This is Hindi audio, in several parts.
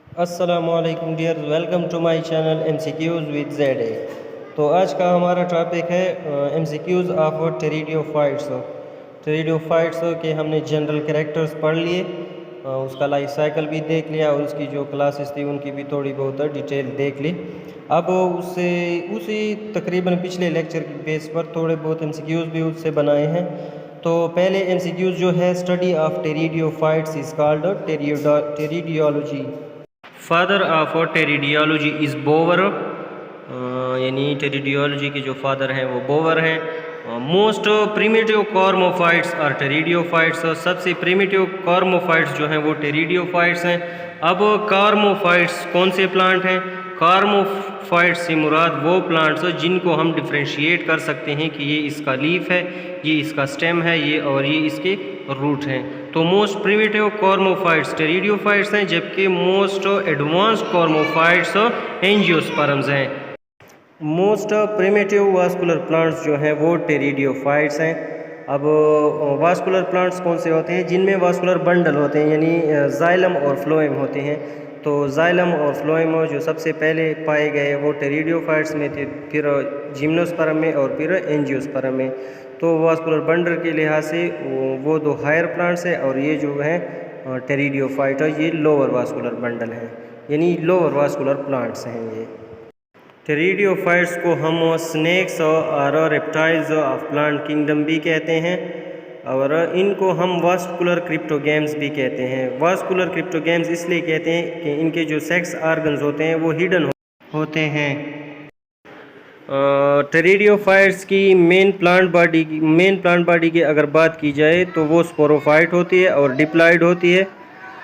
अस्सलामुअलैकुम dear, welcome to my channel MCQs with ZA। तो आज का हमारा टॉपिक है MCQs ऑफ टेरिडियोफाइट्स। टेरिडियोफाइट्स के हमने जनरल कैरेक्टर्स पढ़ लिए, उसका लाइफ साइकिल भी देख लिया और उसकी जो क्लासेस थी उनकी भी थोड़ी बहुत डिटेल देख ली। अब उससे उसी तकरीबन पिछले लेक्चर की बेस पर थोड़े बहुत MCQs भी उससे बनाए हैं। तो पहले MCQs जो है, study of pteridophytes is called pteridology. Father of pteridology is Bower, यानी टेरिडियोलॉजी के जो फादर हैं वो बोवर हैं। मोस्ट प्रिमिटिव कॉर्मोफाइट्स और टेरिडियोफाइट्स, सबसे प्रिमिटिव कॉर्मोफाइट्स जो हैं वो टेरिडियोफाइट्स हैं। अब कॉर्मोफाइट्स कौन से प्लांट हैं? कॉर्मोफाइट्स से मुराद वो प्लांट्स जिनको हम डिफ्रेंशिएट कर सकते हैं कि ये इसका लीफ है, ये इसका स्टेम है, ये और ये इसके रूट हैं। तो मोस्ट प्रिमिटिव कॉर्मोफाइट्स टेरिडियोफाइट्स हैं, जबकि मोस्ट एडवांस्ड कॉर्मोफाइट्स एंजियोस्पर्म्स हैं। मोस्ट प्रिमिटिव वास्कुलर प्लांट्स जो हैं वो टेरिडियोफाइट्स हैं। अब वास्कुलर प्लांट्स कौन से होते हैं? जिनमें वास्कुलर बंडल होते हैं, यानी जाइलम और फ्लोएम होते हैं। तो जाइलम और फ्लोएम जो सबसे पहले पाए गए वो टेरिडियोफाइट्स में थे, फिर जिम्नोस्पर्म में और फिर एंजियोस्पर्म में। तो वास्कुलर बंडल के लिहाज से वो दो हायर प्लांट्स हैं और ये जो है टेरिडियोफाइट है, ये लोअर वास्कुलर बंडल हैं, यानी लोअर वास्कुलर प्लांट्स हैं ये। टेरिडियोफाइट्स को हम स्नेक्स और रेप्टाइल्स ऑफ प्लांट किंगडम भी कहते हैं और इनको हम वास्कुलर क्रिप्टोगेम्स भी कहते हैं। वास्कुलर क्रिप्टोगेम्स इसलिए कहते हैं कि इनके जो सेक्स ऑर्गन्स होते हैं वो हिडन होते हैं। टेरिडियोफाइट्स की मेन प्लांट बॉडी की अगर बात की जाए तो वो स्पोरोफाइट होती है और डिप्लॉइड होती है।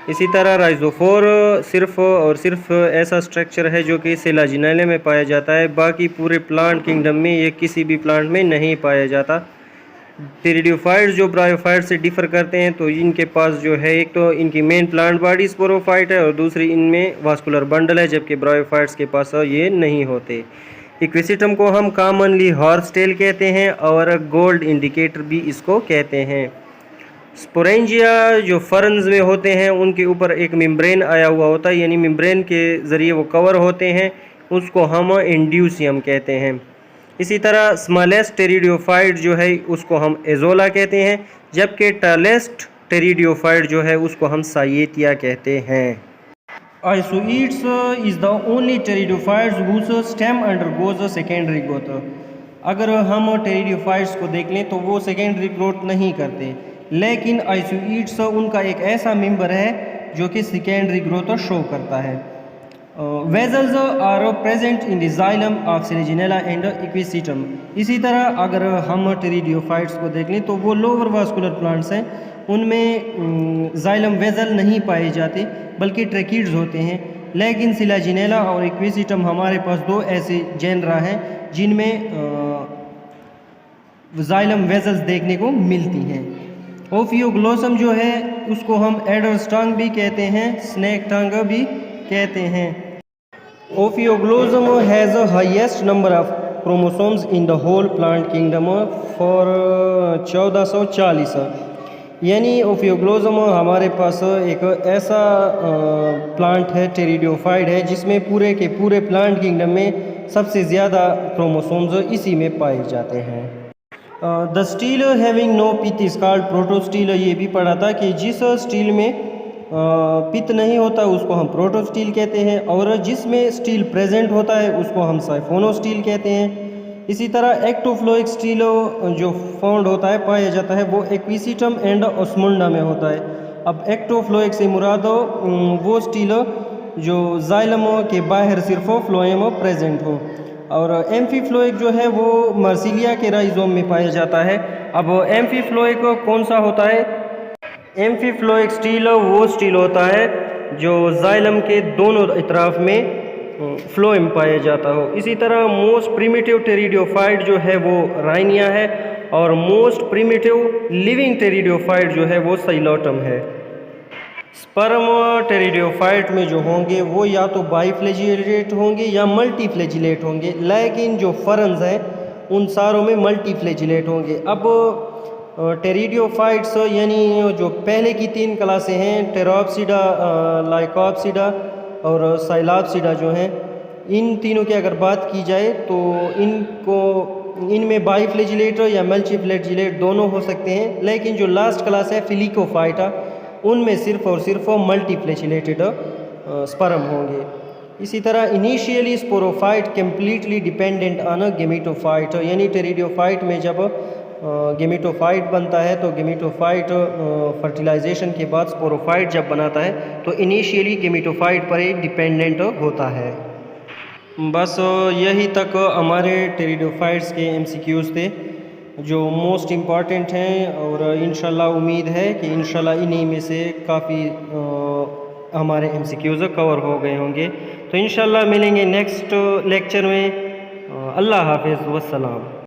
इसी तरह राइजोफोर सिर्फ और सिर्फ ऐसा स्ट्रक्चर है जो कि सेलाजिनेले में पाया जाता है, बाकी पूरे प्लांट किंगडम में ये किसी भी प्लांट में नहीं पाया जाता। टेरिडियोफाइट्स जो ब्रायोफाइट से डिफ़र करते हैं, तो इनके पास जो है, एक तो इनकी मेन प्लांट बॉडी स्पोरोफाइट है और दूसरी इनमें वास्कुलर बंडल है, जबकि ब्रायोफाइट्स के पास ये नहीं होते। इक्विसिटम को हम कॉमनली हॉर्स टेल कहते हैं और गोल्ड इंडिकेटर भी इसको कहते हैं। स्पोरेंजिया जो फर्न्स में होते हैं उनके ऊपर एक मेम्ब्रेन आया हुआ होता है, यानी मेम्ब्रेन के ज़रिए वो कवर होते हैं, उसको हम इंड्यूसियम कहते हैं। इसी तरह स्मॉलेस्ट टेरिडियोफाइट जो है उसको हम एजोला कहते हैं, जबकि टॉलेस्ट टेरिडियोफाइट जो है उसको हम साइएटिया कहते हैं। Isoetes is the only pteridophytes whose stem undergoes secondary growth. अगर हम टेरिडियोफाइट्स को देख लें तो वो सेकेंडरी ग्रोथ नहीं करते, लेकिन आइसोइड्स उनका एक ऐसा मेंबर है जो कि सेकेंडरी ग्रोथ शो करता है। Vessels are present in the xylem of Selaginella and Equisetum. इसी तरह अगर हम टेरिडियोफाइट्स को देख लें तो वो लोअर वास्कुलर प्लांट्स हैं, उनमें जाइलम वेजल नहीं पाए जाते बल्कि ट्रैकिड्स होते हैं। लेकिन सिलाजिनेला और इक्विसिटम हमारे पास दो ऐसे जेनरा हैं जिनमें जाइलम वेजल्स देखने को मिलती हैं। ओफियोग्लोसम जो है उसको हम एडर्स टंग भी कहते हैं, स्नेक टंग भी कहते हैं। Ophioglossum has a highest number of chromosomes in the whole plant kingdom for 1440। यानी ओफियोग्लोसम हमारे पास एक ऐसा प्लांट है, टेरिडियोफाइट है, जिसमें पूरे के पूरे प्लांट किंगडम में सबसे ज़्यादा क्रोमोसोम्स इसी में पाए जाते हैं। The stele having no pith is called protostele. ये भी पढ़ा था कि जिस स्टील में पित्त नहीं होता उसको हम प्रोटोस्टील कहते हैं, और जिसमें स्टील प्रेजेंट होता है उसको हम साइफोनोस्टील कहते हैं। इसी तरह एक्टोफ्लोइक स्टील जो फाउंड होता है, पाया जाता है, वो एक्विसिटम एंड ओस्मुंडा में होता है। अब एक्टोफ्लोइक से मुराद वो स्टील जो जाइलम के बाहर सिर्फ फ्लोएम प्रेजेंट हो, और एम्फीफ्लोइक जो है वो मार्सिलिया के राइजोम में पाया जाता है। अब एम्फीफ्लोइक कौन सा होता है? एम्फीफ्लोइक स्टील वो स्टील होता है जो जाइलम के दोनों इतराफ में फ्लोएम पाया जाता हो। इसी तरह मोस्ट प्रिमिटिव टेरिडियोफाइट जो है वो राइनिया है, और मोस्ट प्रिमिटिव लिविंग टेरिडियोफाइट जो है वो साइलोटम है। स्पर्म टेरिडियोफाइट में जो होंगे वो या तो बाईफ्लेजिलेट होंगे या मल्टीफ्लेजिलेट होंगे, लेकिन जो फर्न्स हैं उन सारों में मल्टीफ्लेजिलेट होंगे। अब टेरिडियोफाइट्स यानी जो पहले की तीन क्लासें हैं, टेरोप्सिडा, लाइकोप्सिडा और साइलाब्सिडा जो हैं, इन तीनों की अगर बात की जाए तो इनमें बाईफ्लैजिलेट या मल्टीफ्लैजिलेट दोनों हो सकते हैं, लेकिन जो लास्ट क्लास है फिलिकोफाइटा, उनमें सिर्फ और सिर्फ मल्टीफ्लैजिलेटेड स्पर्म होंगे। इसी तरह initially sporophyte completely dependent on gametophyte, यानी टेरिडियोफाइट में जब गेमेटोफाइट बनता है तो गेमेटोफाइट फर्टिलाइजेशन के बाद स्पोरोफाइट जब बनाता है तो इनिशियली गेमेटोफाइट पर ही डिपेंडेंट होता है। बस यही तक हमारे टेरिडोफाइट्स के एमसीक्यूज़ थे जो मोस्ट इम्पॉर्टेंट हैं, और इंशाल्लाह उम्मीद है कि इंशाल्लाह इन्हीं में से काफ़ी हमारे एमसीक्यूज़ कवर हो गए होंगे। तो इंशाल्लाह मिलेंगे नेक्स्ट लेक्चर में। अल्लाह हाफ़िज़ वस्सलाम।